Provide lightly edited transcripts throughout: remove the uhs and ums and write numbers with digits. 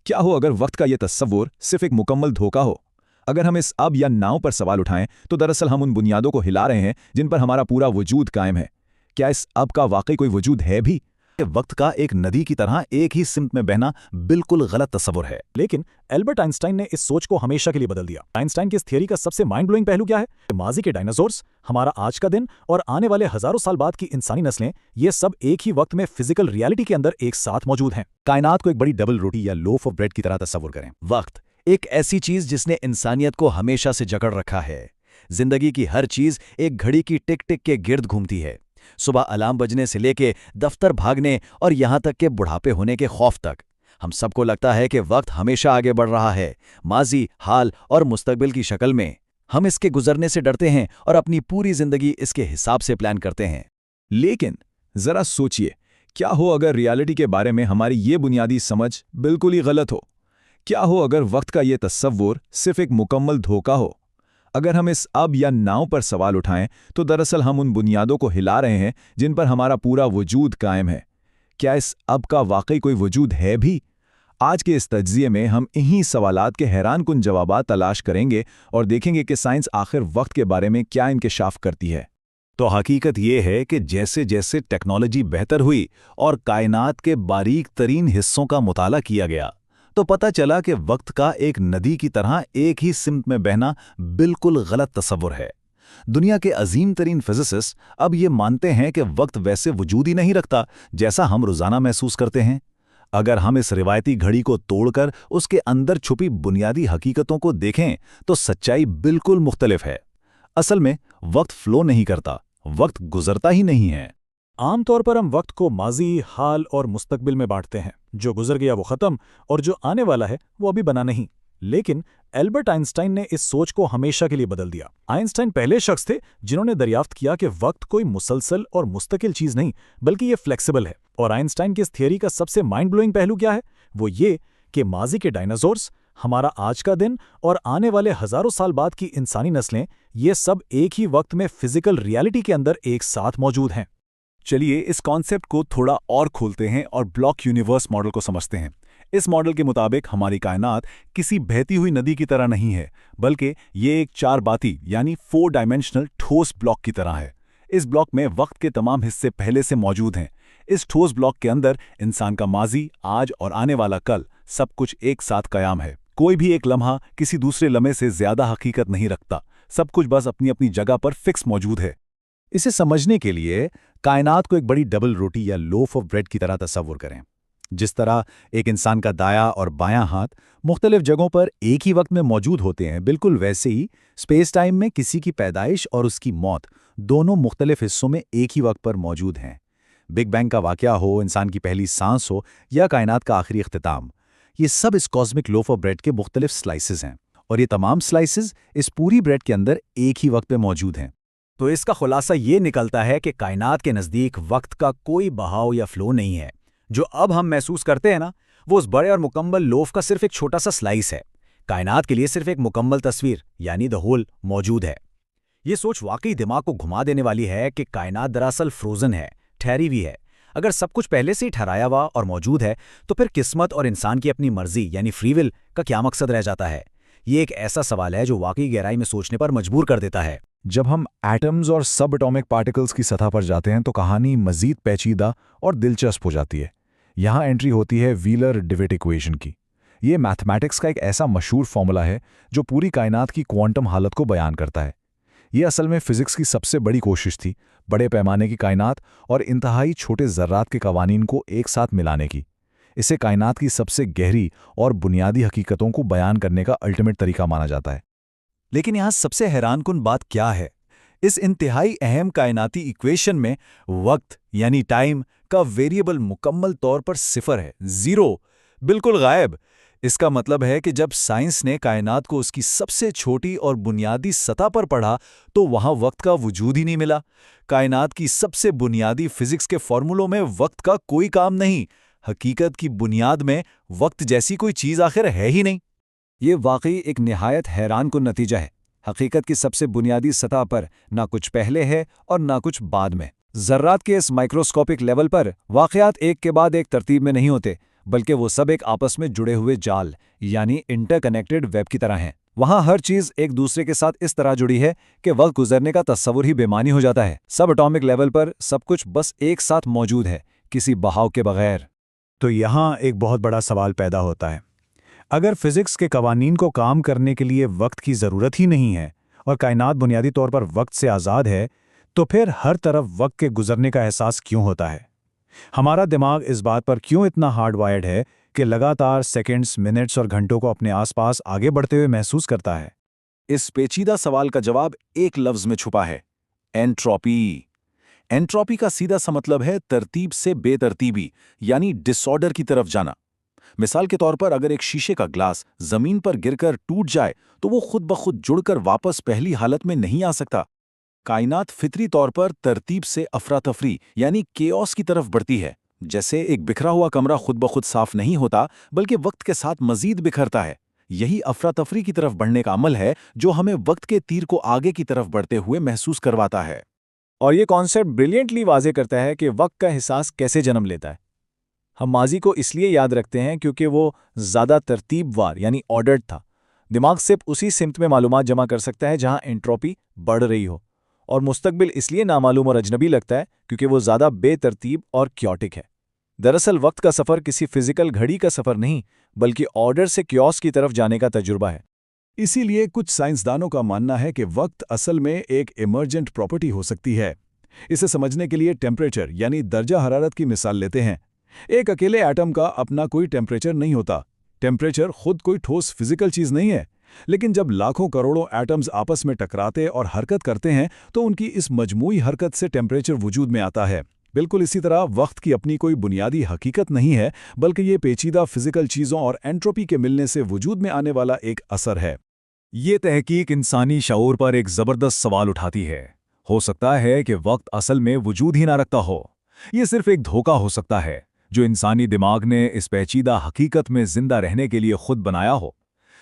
क्या हो अगर वक्त का ये तस्वुर सिर्फ एक मुकम्मल धोखा हो? अगर हम इस अब या नाव पर सवाल उठाएं तो दरअसल हम उन बुनियादों को हिला रहे हैं जिन पर हमारा पूरा वजूद कायम है। क्या इस अब का वाकई कोई वजूद है भी? वक्त का एक नदी की तरह एक ही सिमत में बहना बिल्कुल गलत तस्वुर है। लेकिन एल्बर्ट आइंस्टाइन ने इस सोच को हमेशा के लिए बदल दिया। आइंस्टाइन की इस थियरी का सबसे माइंड ब्लोइंग पहलू क्या है? माजी के डायनासोर्स, हमारा आज का दिन और आने वाले हजारों साल बाद की इंसानी नस्लें, ये सब एक ही वक्त में फिजिकल रियलिटी के अंदर एक साथ मौजूद हैं। कायनात को एक बड़ी डबल रोटी या लोफ ऑफ ब्रेड की तरह तस्वुर करें। वक्त एक ऐसी चीज जिसने इंसानियत को हमेशा से जकड़ रखा है। जिंदगी की हर चीज एक घड़ी की टिक टिक के गिर्द घूमती है। सुबह अलार्म बजने से लेके दफ्तर भागने और यहां तक के बुढ़ापे होने के खौफ तक, हम सबको लगता है कि वक्त हमेशा आगे बढ़ रहा है, माजी, हाल और मुस्तकबिल की शक्ल में। हम इसके गुजरने से डरते हैं और अपनी पूरी जिंदगी इसके हिसाब से प्लान करते हैं। लेकिन जरा सोचिए, क्या हो अगर रियलिटी के बारे में हमारी ये बुनियादी समझ बिल्कुल ही गलत हो? क्या हो अगर वक्त का ये तस्वुर सिर्फ एक मुकम्मल धोखा हो? अगर हम इस अब या नाव पर सवाल उठाएं तो दरअसल हम उन बुनियादों को हिला रहे हैं जिन पर हमारा पूरा वजूद कायम है। क्या इस अब का वाकई कोई वजूद है भी? आज के इस तज्ज़िये में हम इन्हीं सवालात के हैरानकुन जवाबात तलाश करेंगे और देखेंगे कि साइंस आखिर वक्त के बारे में क्या इंकशाफ करती है। तो हकीकत ये है कि जैसे जैसे टेक्नोलॉजी बेहतर हुई और कायनात के बारीक तरीन हिस्सों का मुताला किया गया, तो पता चला कि वक्त का एक नदी की तरह एक ही सिमत में बहना बिल्कुल गलत तस्वुर है। दुनिया के अजीम तरीन फिजिसिस्ट अब ये मानते हैं कि वक्त वैसे वजूद ही नहीं रखता जैसा हम रोजाना महसूस करते हैं। अगर हम इस रिवायती घड़ी को तोड़कर उसके अंदर छुपी बुनियादी हकीकतों को देखें तो सच्चाई बिल्कुल मुख्तलिफ है। असल में वक्त फ्लो नहीं करता, वक्त गुजरता ही नहीं है। आमतौर पर हम वक्त को माजी, हाल और मुस्तकबिल में बांटते हैं। जो गुजर गया वो खत्म और जो आने वाला है वो अभी बना नहीं। लेकिन एल्बर्ट आइंस्टाइन ने इस सोच को हमेशा के लिए बदल दिया। आइंस्टाइन पहले शख्स थे जिन्होंने दरियाफ्त किया कि वक्त कोई मुसलसल और मुस्तकिल चीज नहीं बल्कि ये फ्लेक्सिबल है। और आइंस्टाइन की इस थियरी का सबसे माइंड ब्लोइंग पहलू क्या है? वो ये कि माजी के डायनासोर्स, हमारा आज का दिन और आने वाले हजारों साल बाद की इंसानी नस्लें, ये सब एक ही वक्त में फिजिकल रियलिटी के अंदर एक साथ मौजूद हैं। चलिए इस कॉन्सेप्ट को थोड़ा और खोलते हैं और ब्लॉक यूनिवर्स मॉडल को समझते हैं। इस मॉडल के मुताबिक हमारी कायनात किसी बहती हुई नदी की तरह नहीं है, बल्कि ये एक चार बाती यानी 4 डायमेंशनल ठोस ब्लॉक की तरह है। इस ब्लॉक में वक्त के तमाम हिस्से पहले से मौजूद हैं। इस ठोस ब्लॉक के अंदर इंसान का माजी, आज और आने वाला कल सब कुछ एक साथ कायम है। कोई भी एक लम्हा किसी दूसरे लम्हे से ज्यादा हकीकत नहीं रखता। सब कुछ बस अपनी अपनी जगह पर फिक्स मौजूद है। इसे समझने के लिए कायनात को एक बड़ी डबल रोटी या लोफ ऑफ ब्रेड की तरह तस्वुर करें। जिस तरह एक इंसान का दायां और बायां हाथ मुख्तलिफ जगहों पर एक ही वक्त में मौजूद होते हैं, बिल्कुल वैसे ही स्पेस टाइम में किसी की पैदाइश और उसकी मौत दोनों मुख्तलिफ हिस्सों में एक ही वक्त पर मौजूद हैं। बिग बैंग का वाकया हो, इंसान की पहली सांस हो या कायनात का आखिरी इख्तिताम, ये सब इस कॉस्मिक लोफ ऑफ ब्रेड के मुख्तलिफ स्लाइसेस हैं और ये तमाम स्लाइसेस इस पूरी ब्रेड के अंदर एक ही वक्त पे मौजूद हैं। तो इसका खुलासा ये निकलता है कि कायनात के नज़दीक वक्त का कोई बहाव या फ्लो नहीं है। जो अब हम महसूस करते हैं ना, वो उस बड़े और मुकम्मल लोफ का सिर्फ एक छोटा सा स्लाइस है। कायनात के लिए सिर्फ एक मुकम्मल तस्वीर यानी द होल मौजूद है। ये सोच वाकई दिमाग को घुमा देने वाली है कि कायनात दरअसल फ्रोजन है, ठहरी हुई है। अगर सब कुछ पहले से ही ठहराया हुआ और मौजूद है तो फिर किस्मत और इंसान की अपनी मर्जी यानी फ्री विल का क्या मकसद रह जाता है? ये एक ऐसा सवाल है जो वाकई गहराई में सोचने पर मजबूर कर देता है। जब हम एटम्स और सब एटॉमिक पार्टिकल्स की सतह पर जाते हैं तो कहानी मजीद पेचीदा और दिलचस्प हो जाती है। यहाँ एंट्री होती है व्हीलर-डिविट इक्वेशन की। ये मैथमेटिक्स का एक ऐसा मशहूर फॉर्मूला है जो पूरी कायनात की क्वांटम हालत को बयान करता है। ये असल में फिजिक्स की सबसे बड़ी कोशिश थी, बड़े पैमाने की कायनात और इंतहाई छोटे ज़र्रात के कवानीन को एक साथ मिलाने की। इसे कायनात की सबसे गहरी और बुनियादी हकीकतों को बयान करने का अल्टीमेट तरीका माना जाता है। लेकिन यहाँ सबसे हैरानकुन बात क्या है? इस इंतहाई अहम कायनाती इक्वेशन में वक्त यानी टाइम का वेरिएबल मुकम्मल तौर पर सिफर है, जीरो, बिल्कुल गायब। इसका मतलब है कि जब साइंस ने कायनात को उसकी सबसे छोटी और बुनियादी सतह पर पढ़ा तो वहां वक्त का वजूद ही नहीं मिला। कायनात की सबसे बुनियादी फिजिक्स के फॉर्मूलों में वक्त का कोई काम नहीं। हकीकत की बुनियाद में वक्त जैसी कोई चीज आखिर है ही नहीं। ये वाकई एक निहायत हैरानकुन नतीजा है। हकीकत की सबसे बुनियादी सतह पर ना कुछ पहले है और ना कुछ बाद में। ज़र्रात के इस माइक्रोस्कोपिक लेवल पर वाक़यात एक के बाद एक तरतीब में नहीं होते, बल्कि वो सब एक आपस में जुड़े हुए जाल यानी इंटरकनेक्टेड वेब की तरह हैं। वहाँ हर चीज़ एक दूसरे के साथ इस तरह जुड़ी है कि वक्त गुजरने का तस्वुर ही बेमानी हो जाता है। सब एटॉमिक लेवल पर सब कुछ बस एक साथ मौजूद है, किसी बहाव के बगैर। तो यहाँ एक बहुत बड़ा सवाल पैदा होता है। अगर फिजिक्स के कवानीन को काम करने के लिए वक्त की ज़रूरत ही नहीं है और कायनात बुनियादी तौर पर वक्त से आज़ाद है, तो फिर हर तरफ वक्त के गुजरने का एहसास क्यों होता है? हमारा दिमाग इस बात पर क्यों इतना हार्डवायर्ड है कि लगातार सेकंड्स, मिनट्स और घंटों को अपने आसपास आगे बढ़ते हुए महसूस करता है? इस पेचीदा सवाल का जवाब एक लफ्ज़ में छुपा है: एंट्रोपी। एंट्रोपी का सीधा सा मतलब है तरतीब से बेतरतीबी यानी डिसऑर्डर की तरफ जाना। मिसाल के तौर पर अगर एक शीशे का ग्लास जमीन पर गिरकर टूट जाए तो वो खुद ब खुद जुड़कर वापस पहली हालत में नहीं आ सकता। कायनात फितरी तौर पर तरतीब से अफरा तफरी यानी केओस की तरफ बढ़ती है। जैसे एक बिखरा हुआ कमरा खुद ब खुद साफ नहीं होता बल्कि वक्त के साथ मजीद बिखरता है। यही अफरा तफरी की तरफ बढ़ने का अमल है जो हमें वक्त के तीर को आगे की तरफ बढ़ते हुए महसूस करवाता है। और ये कॉन्सेप्ट ब्रिलियंटली वाज़े करता है कि वक्त का एहसास कैसे जन्म लेता है। हम माजी को इसलिए याद रखते हैं क्योंकि वो ज़्यादा तरतीबवार यानी ऑर्डर्ड था। दिमाग सिर्फ उसी सिमत में मालूमात जमा कर सकता है जहां एंट्रोपी बढ़ रही हो। और मुस्तकबिल इसलिए नामालूम और अजनबी लगता है क्योंकि वो ज़्यादा बेतरतीब और क्योटिक है। दरअसल वक्त का सफ़र किसी फिजिकल घड़ी का सफ़र नहीं बल्कि ऑर्डर से क्योस की तरफ जाने का तजुर्बा है। इसीलिए कुछ साइंसदानों का मानना है कि वक्त असल में एक इमर्जेंट प्रॉपर्टी हो सकती है। इसे समझने के लिए टेम्परेचर यानी दर्जा हरारत की मिसाल लेते हैं। एक अकेले एटम का अपना कोई टेम्परेचर नहीं होता। टेम्परेचर खुद कोई ठोस फिजिकल चीज़ नहीं है, लेकिन जब लाखों करोड़ों एटम्स आपस में टकराते और हरकत करते हैं तो उनकी इस मजमूई हरकत से टेम्परेचर वजूद में आता है। बिल्कुल इसी तरह वक्त की अपनी कोई बुनियादी हकीकत नहीं है बल्कि ये पेचीदा फिजिकल चीज़ों और एंट्रोपी के मिलने से वजूद में आने वाला एक असर है। ये तहकीक इंसानी शऊर पर एक ज़बरदस्त सवाल उठाती है। हो सकता है कि वक्त असल में वजूद ही ना रखता हो। ये सिर्फ एक धोखा हो सकता है जो इंसानी दिमाग ने इस पेचीदा हकीकत में जिंदा रहने के लिए खुद बनाया हो।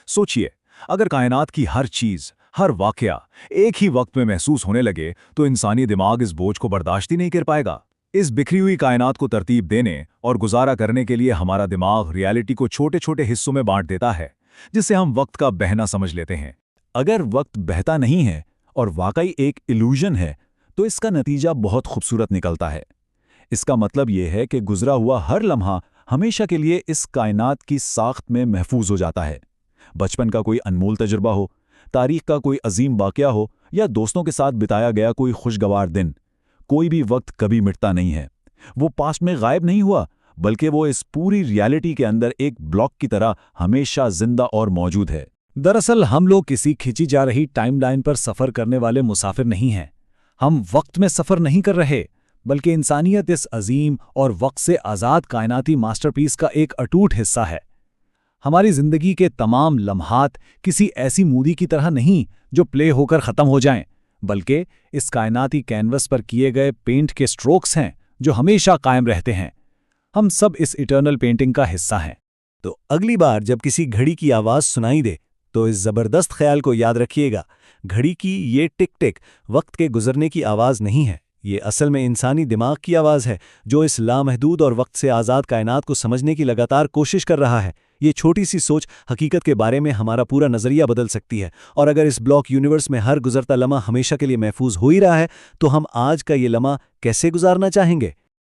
सोचिए, अगर कायनात की हर चीज़, हर वाकया एक ही वक्त में महसूस होने लगे तो इंसानी दिमाग इस बोझ को बर्दाश्त ही नहीं कर पाएगा। इस बिखरी हुई कायनात को तरतीब देने और गुजारा करने के लिए हमारा दिमाग रियलिटी को छोटे छोटे हिस्सों में बांट देता है, जिससे हम वक्त का बहना समझ लेते हैं। अगर वक्त बहता नहीं है और वाकई एक इल्यूजन है तो इसका नतीजा बहुत खूबसूरत निकलता है। इसका मतलब यह है कि गुजरा हुआ हर लम्हा हमेशा के लिए इस कायनात की साख्त में महफूज हो जाता है। बचपन का कोई अनमोल तजुर्बा हो, तारीख का कोई अजीम वाकया हो या दोस्तों के साथ बिताया गया कोई खुशगवार दिन, कोई भी वक्त कभी मिटता नहीं है। वो पास्ट में गायब नहीं हुआ बल्कि वो इस पूरी रियलिटी के अंदर एक ब्लॉक की तरह हमेशा जिंदा और मौजूद है। दरअसल हम लोग किसी खिंची जा रही टाइमलाइन पर सफ़र करने वाले मुसाफिर नहीं हैं। हम वक्त में सफ़र नहीं कर रहे बल्कि इंसानियत इस अजीम और वक्त से आज़ाद कायनाती मास्टरपीस का एक अटूट हिस्सा है। हमारी ज़िंदगी के तमाम लम्हात किसी ऐसी मूवी की तरह नहीं जो प्ले होकर ख़त्म हो जाएं, बल्कि इस कायनाती कैनवस पर किए गए पेंट के स्ट्रोक्स हैं जो हमेशा कायम रहते हैं। हम सब इस इटर्नल पेंटिंग का हिस्सा हैं। तो अगली बार जब किसी घड़ी की आवाज़ सुनाई दे तो इस ज़बरदस्त ख्याल को याद रखिएगा, घड़ी की ये टिक टिक वक्त के गुजरने की आवाज़ नहीं है। ये असल में इंसानी दिमाग की आवाज़ है जो इस लामहदूद और वक्त से आज़ाद कायनात को समझने की लगातार कोशिश कर रहा है। ये छोटी सी सोच हकीकत के बारे में हमारा पूरा नज़रिया बदल सकती है। और अगर इस ब्लॉक यूनिवर्स में हर गुजरता लम्हा हमेशा के लिए महफूज हो ही रहा है तो हम आज का ये लम्हा कैसे गुजारना चाहेंगे?